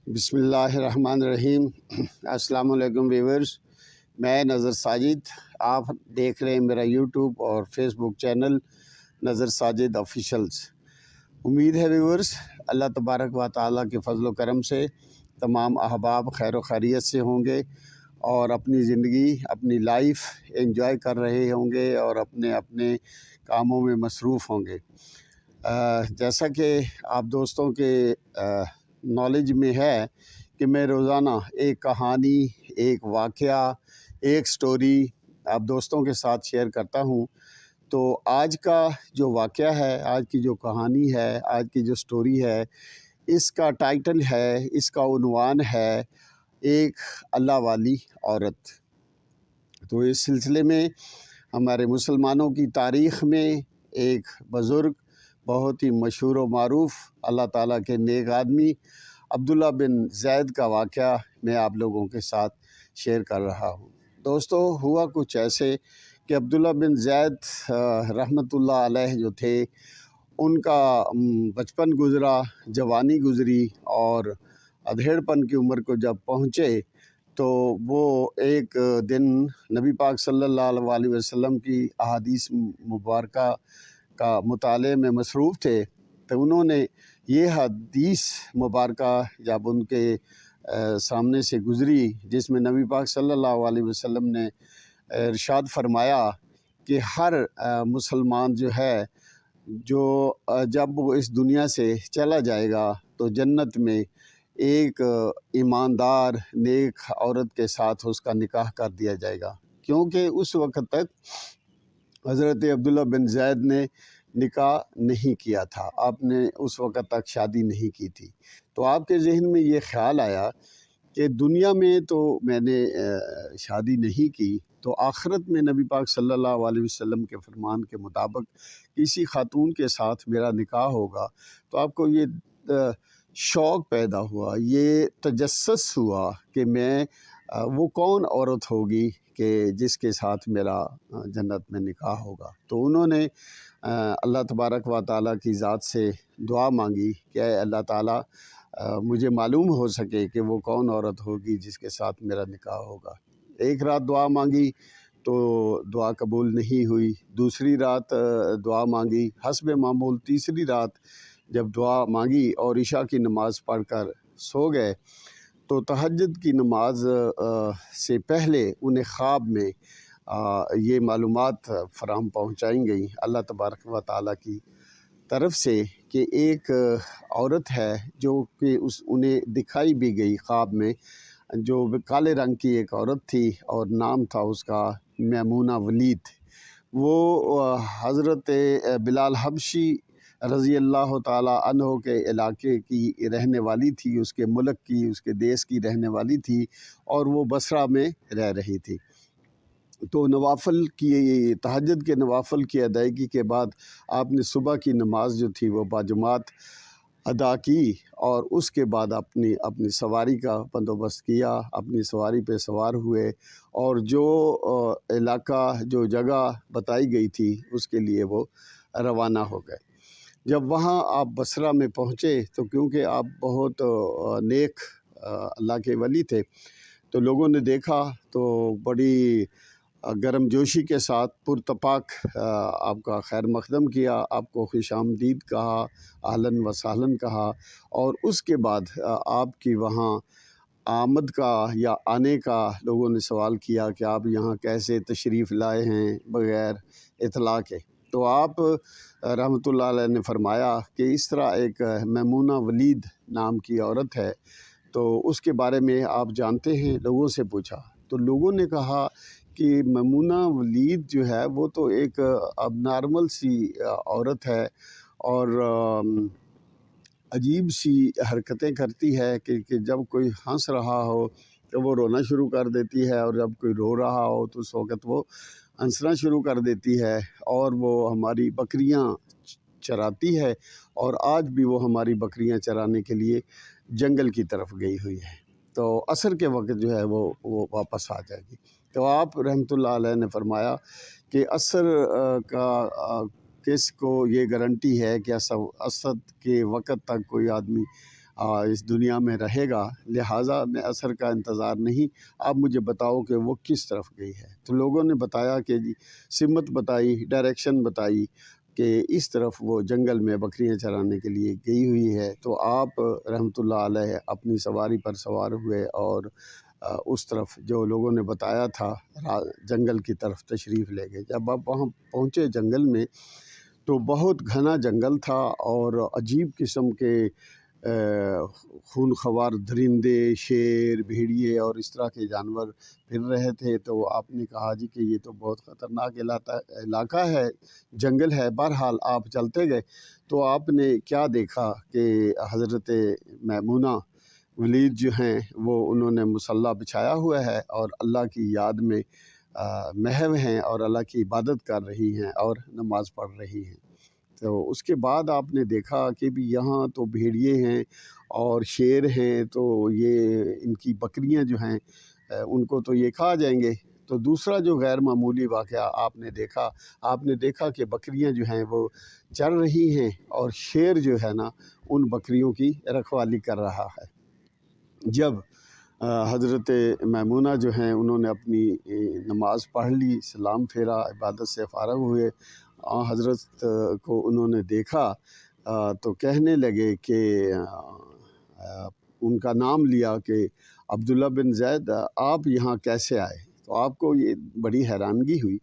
بسم اللہ الرحمن الرحیم۔ السلام علیکم ویورز، میں نظر ساجد، آپ دیکھ رہے ہیں میرا یوٹیوب اور فیس بک چینل نظر ساجد آفیشلز۔ امید ہے ویورز اللہ تبارک و تعالیٰ کے فضل و کرم سے تمام احباب خیر و خیریت سے ہوں گے اور اپنی زندگی اپنی لائف انجوائے کر رہے ہوں گے اور اپنے اپنے کاموں میں مصروف ہوں گے۔ جیسا کہ آپ دوستوں کے نالج میں ہے کہ میں روزانہ ایک کہانی، ایک واقعہ، ایک سٹوری آپ دوستوں کے ساتھ شیئر کرتا ہوں۔ تو آج کا جو واقعہ ہے، آج کی جو کہانی ہے، آج کی جو سٹوری ہے، اس کا ٹائٹل ہے، اس کا عنوان ہے ایک اللہ والی عورت۔ تو اس سلسلے میں ہمارے مسلمانوں کی تاریخ میں ایک بزرگ، بہت ہی مشہور و معروف اللہ تعالیٰ کے نیک آدمی عبداللہ بن زید کا واقعہ میں آپ لوگوں کے ساتھ شیئر کر رہا ہوں۔ دوستو، ہوا کچھ ایسے کہ عبداللہ بن زید رحمۃ اللہ علیہ جو تھے، ان کا بچپن گزرا، جوانی گزری اور ادھیڑ پن کی عمر کو جب پہنچے تو وہ ایک دن نبی پاک صلی اللہ علیہ وسلم کی احادیث مبارکہ کا مطالعے میں مصروف تھے۔ تو انہوں نے یہ حدیث مبارکہ جب ان کے سامنے سے گزری، جس میں نبی پاک صلی اللہ علیہ وسلم نے ارشاد فرمایا کہ ہر مسلمان جو ہے، جو جب وہ اس دنیا سے چلا جائے گا تو جنت میں ایک ایماندار نیک عورت کے ساتھ اس کا نکاح کر دیا جائے گا، کیونکہ اس وقت تک حضرت عبداللہ بن زید نے نکاح نہیں کیا تھا، آپ نے اس وقت تک شادی نہیں کی تھی۔ تو آپ کے ذہن میں یہ خیال آیا کہ دنیا میں تو میں نے شادی نہیں کی، تو آخرت میں نبی پاک صلی اللہ علیہ وسلم کے فرمان کے مطابق کسی خاتون کے ساتھ میرا نکاح ہوگا۔ تو آپ کو یہ شوق پیدا ہوا، یہ تجسس ہوا کہ میں وہ کون عورت ہوگی کہ جس کے ساتھ میرا جنت میں نکاح ہوگا۔ تو انہوں نے اللہ تبارک و تعالیٰ کی ذات سے دعا مانگی کہ اے اللہ تعالیٰ، مجھے معلوم ہو سکے کہ وہ کون عورت ہوگی جس کے ساتھ میرا نکاح ہوگا۔ ایک رات دعا مانگی تو دعا قبول نہیں ہوئی، دوسری رات دعا مانگی حسب معمول، تیسری رات جب دعا مانگی اور عشاء کی نماز پڑھ کر سو گئے تو تہجد کی نماز سے پہلے انہیں خواب میں یہ معلومات فراہم پہنچائیں گئیں اللہ تبارک و تعالیٰ کی طرف سے کہ ایک عورت ہے جو کہ انہیں دکھائی بھی گئی خواب میں، جو کالے رنگ کی ایک عورت تھی اور نام تھا اس کا میمونہ ولید۔ وہ حضرت بلال حبشی رضی اللہ تعالیٰ عنہ کے علاقے کی رہنے والی تھی، اس کے ملک کی، اس کے دیش کی رہنے والی تھی، اور وہ بصرہ میں رہ رہی تھی۔ تو نوافل کی، تہجد کے نوافل کی ادائیگی کے بعد آپ نے صبح کی نماز جو تھی وہ باجماعت ادا کی، اور اس کے بعد اپنی سواری کا بندوبست کیا، اپنی سواری پہ سوار ہوئے اور جو علاقہ، جو جگہ بتائی گئی تھی اس کے لیے وہ روانہ ہو گئے۔ جب وہاں آپ بصرہ میں پہنچے تو کیونکہ آپ بہت نیک اللہ کے ولی تھے، تو لوگوں نے دیکھا تو بڑی گرم جوشی کے ساتھ پرتپاک آپ کا خیر مقدم کیا، آپ کو خوش آمدید کہا، اہلاً و سہلاً کہا، اور اس کے بعد آپ کی وہاں آمد کا یا آنے کا لوگوں نے سوال کیا کہ آپ یہاں کیسے تشریف لائے ہیں بغیر اطلاع کے۔ تو آپ رحمۃ اللہ علیہ نے فرمایا کہ اس طرح ایک میمونہ ولید نام کی عورت ہے، تو اس کے بارے میں آپ جانتے ہیں؟ لوگوں سے پوچھا تو لوگوں نے کہا کہ میمونہ ولید جو ہے وہ تو ایک اب نارمل سی عورت ہے اور عجیب سی حرکتیں کرتی ہے کہ جب کوئی ہنس رہا ہو تو وہ رونا شروع کر دیتی ہے، اور جب کوئی رو رہا ہو تو اس وقت وہ ہنسنا شروع کر دیتی ہے، اور وہ ہماری بکریاں چراتی ہے، اور آج بھی وہ ہماری بکریاں چرانے کے لیے جنگل کی طرف گئی ہوئی ہے، تو عصر کے وقت جو ہے وہ واپس آ جائے گی۔ تو آپ رحمۃ اللہ علیہ نے فرمایا کہ عصر کا کس کو یہ گارنٹی ہے کہ عصر کے وقت تک کوئی آدمی इस दुनिया में रहेगा, लिहाजा मैं असर का इंतज़ार नहीं, आप मुझे बताओ कि वो किस तरफ गई है। तो लोगों ने बताया कि जी सिमत बताई, डायरेक्शन बताई कि इस तरफ वो जंगल में बकरियां चराने के लिए गई हुई है। तो आप रहमतुल्लाह अलैह अपनी सवारी पर सवार हुए और उस तरफ जो लोगों ने बताया था जंगल की तरफ तशरीफ़ ले गए। जब आप वहाँ पहुँचे जंगल में तो बहुत घना जंगल था और अजीब किस्म के खूनख्वार दरिंदे, शेर, भेड़िए और इस तरह के जानवर फिर रहे थे। तो आपने कहा जी कि ये तो बहुत ख़तरनाक इलाका है, जंगल है। बहरहाल आप चलते गए तो आपने क्या देखा कि हज़रत मैमूना वलीद जो हैं वो उन्होंने मुसल्ला बिछाया हुआ है और अल्लाह की याद में महव हैं और अल्लाह की इबादत कर रही हैं और नमाज़ पढ़ रही हैं। तो उसके बाद आपने देखा कि भी यहाँ तो भेड़िए हैं और शेर हैं, तो ये इनकी बकरियां जो हैं उनको तो ये खा जाएंगे। तो दूसरा जो गैर मामूली वाक़या आपने देखा कि बकरियां जो हैं वो चर रही हैं और शेर जो है ना उन बकरियों की रखवाली कर रहा है। जब हज़रत मैमूना जो हैं उन्होंने अपनी नमाज़ पढ़ ली, सलाम फेरा, इबादत से फ़ारग़ हुए, हज़रत को उन्होंने देखा तो कहने लगे कि उनका नाम लिया कि अब्दुल्ला बिन ज़ैद आप यहाँ कैसे आए। तो आपको ये बड़ी हैरानगी हुई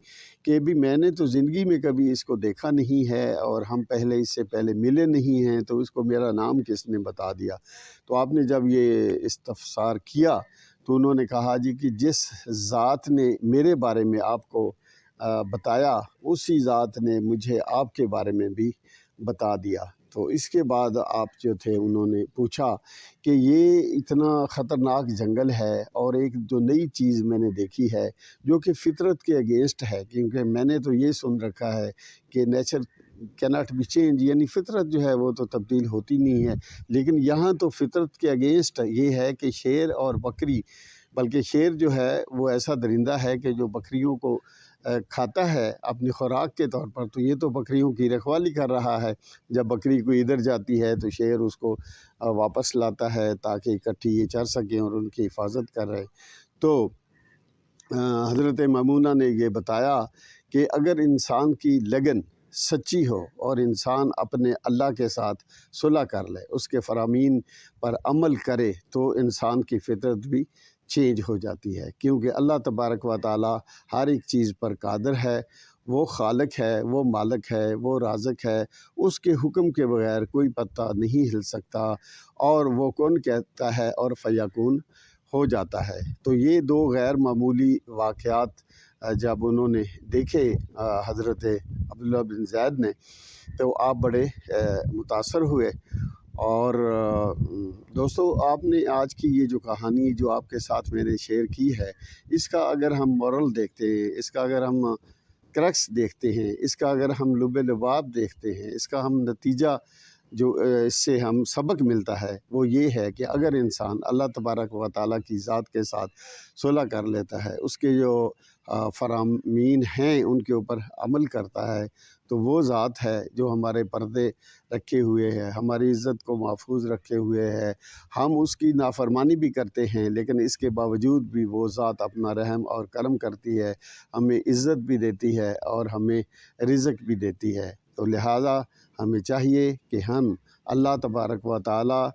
कि भी मैंने तो ज़िंदगी में कभी इसको देखा नहीं है और हम पहले इससे पहले मिले नहीं हैं, तो इसको मेरा नाम किसने बता दिया। तो आपने जब ये इस्तफ़सार किया तो उन्होंने कहा जी कि जिस ज़ात ने मेरे बारे में आपको बताया उसी ज़ात ने मुझे आपके बारे में भी बता दिया। तो इसके बाद आप जो थे उन्होंने पूछा कि ये इतना ख़तरनाक जंगल है और एक जो नई चीज़ मैंने देखी है जो कि फ़ितरत के अगेंस्ट है, क्योंकि मैंने तो ये सुन रखा है कि नेचर कैनॉट बी चेंज, यानी फ़ितरत जो है वो तो तब्दील होती नहीं है। लेकिन यहाँ तो फ़ितरत के अगेंस्ट ये है कि शेर और बकरी, बल्कि शेर जो है वो ऐसा दरिंदा है कि जो बकरियों को खाता है अपनी खुराक के तौर पर, तो ये तो बकरियों की रखवाली कर रहा है। जब बकरी कोई इधर जाती है तो शेर उसको वापस लाता है ताकि इकट्ठी ये चर सकें और उनकी हिफाजत कर रहे। तो हज़रत मैमूना ने ये बताया कि अगर इंसान की लगन सच्ची हो और इंसान अपने अल्लाह के साथ सुलह कर ले, उसके फ़रामीन पर अमल करे, तो इंसान की फ़ितरत भी चेंज हो जाती है, क्योंकि अल्लाह तबारक व तआला हर एक चीज़ पर कादिर है। वो खालिक है, वो मालिक है, वो राज़िक है। उसके हुक्म के बगैर कोई पत्ता नहीं हिल सकता और वो कौन कहता है और फ़यकून हो जाता है। तो ये दो गैर मामूली वाक़यात जब उन्होंने देखे हज़रत अब्दुल्ला बिन ज़ैद ने, तो आप बड़े मुतासर हुए। और दोस्तों, आपने आज की ये जो कहानी जो आपके साथ मैंने शेयर की है, इसका अगर हम मोरल देखते हैं, इसका अगर हम क्रक्स देखते हैं, इसका अगर हम लुब लुबाब देखते हैं, इसका हम नतीजा जो इससे हम सबक मिलता है वो ये है कि अगर इंसान अल्लाह तबारक व तआला की ज़ात के साथ सुलह कर लेता है, उसके जो फ़रामीन हैं उनके ऊपर अमल करता है, तो वो ज़ात है जो हमारे पर्दे रखे हुए है, हमारी इज़्ज़त को महफूज रखे हुए है। हम उसकी नाफरमानी भी करते हैं, लेकिन इसके बावजूद भी वो ज़ात अपना रहम और करम करती है, हमें इज़्ज़त भी देती है और हमें रिज़्क़ भी देती है। तो लिहाजा हमें चाहिए कि हम अल्लाह तबारक व तआला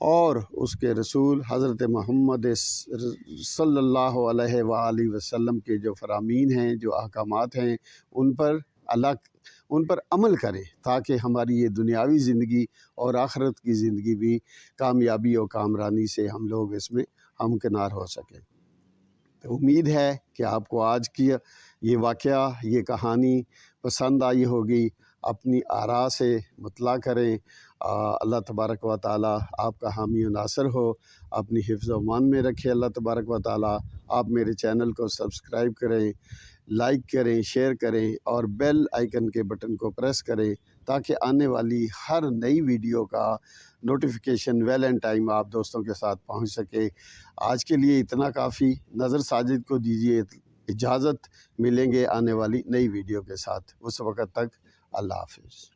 और उसके रसूल हज़रत मोहम्मद सल्लल्लाहु अलैहि वसल्लम के जो फ़रामीन हैं, जो अहकामात हैं, उन पर अमल करें, ताकि हमारी ये दुनियावी ज़िंदगी और आखिरत की ज़िंदगी भी कामयाबी और कामरानी से हम लोग इसमें हमकिनार हो सकें। तो उम्मीद है कि आपको आज की ये वाक़या, ये कहानी पसंद आई होगी। अपनी आरा से मुतला करें। अल्लाह तबारक व तआला आपका हामी व नासिर हो, अपनी हिफ्ज़ व अमान में रखे अल्लाह तबारक व तआला। आप मेरे चैनल को सब्सक्राइब करें, लाइक करें, शेयर करें और बेल आइकन के बटन को प्रेस करें, ताकि आने वाली हर नई वीडियो का नोटिफिकेशन वेल एंड टाइम आप दोस्तों के साथ पहुंच सके। आज के लिए इतना काफ़ी। नज़र साजिद को दीजिए इजाज़त, मिलेंगे आने वाली नई वीडियो के साथ। उस वक़्त तक अल्लाह हाफ़िज़।